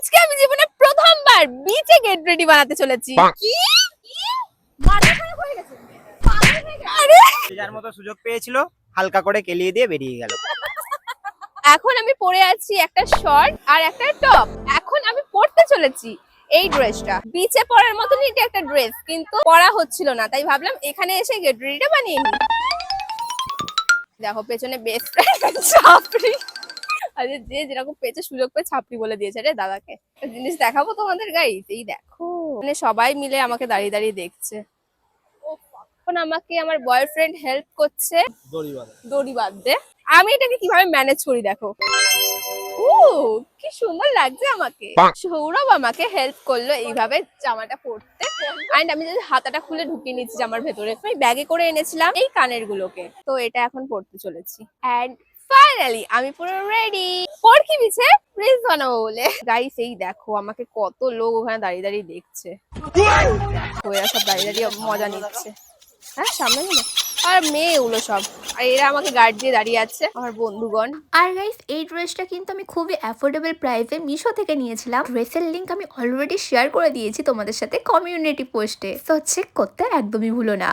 আজকে আমি জীবনে প্রথমবার বিচে গেট রেডি বানাতে চলেছি। কি মাথা খারাপ হয়ে গেছে, পাগল হয়ে গেছে। আরে যার মতো সুযোগ পেয়েছিল হালকা করে কেলিয়ে দিয়ে বেরিয়ে গেল। এখন আমি পরে আছি একটা শর্ট আর একটা টপ। এখন আমি পরতে চলেছি এই ড্রেসটা। বিচে পরার মতনই এটা একটা ড্রেস, কিন্তু পরা হচ্ছিল না, তাই ভাবলাম এখানে এসে গেট রেডিটা বানিয়ে নিই। দেখো পেছনে বেস্ট ফ্রেন্ড ছাপড়ি। আরে যে যেরকম পেয়েছে সুযোগ পেয়ে ছাপড়ি বলে দিয়েছে রে দাদাকে। একটা জিনিস দেখাবো তোমাদের গাইস, এই দেখো মানে সবাই মিলে আমাকে দাঁড়িয়ে দাঁড়িয়ে দেখছে। এখন আমাকে আমার বয়ফ্রেন্ড হেল্প করছে দড়ি বাঁধতে। আমি এটাকে কিভাবে ম্যানেজ করি দেখো। ও কি সুন্দর লাগছে আমাকে। সৌরভ আমাকে হেল্প করলো এইভাবে জামাটা পরতে। এন্ড আমি যদি হাতাটা খুলে ঢুকিয়ে নিচ্ছি জামার ভেতরে। আমি ব্যাগে করে এনেছিলাম এই কানের গুলোকে, তো এটা এখন পরতে চলেছি। এন্ড ফাইনালি আমি পুরো রেডি ফরকি বিছে রিলস বানাবো বলে। গাইস এই দেখো আমাকে কত লোক ওখানে দাঁড়িয়ে দাঁড়িয়ে দেখছে। দেখো এরা সব দাঁড়িয়ে দাঁড়িয়ে মজা নিচ্ছে। হ্যাঁ সামনে না, আর মেয়ে এগুলো সব, আর এরা আমাকে গার্ড দিয়ে দাঁড়িয়ে আছে আমার বন্ধুগণ। আর গাইস এই ড্রেসটা কিন্তু আমি খুবই অ্যাফোর্ডেবল প্রাইসে মিশো থেকে নিয়েছিলাম। ড্রেসের লিংক আমি অলরেডি শেয়ার করে দিয়েছি তোমাদের সাথে কমিউনিটি পোস্টে, তো চেক করতে একদমই ভুলো না।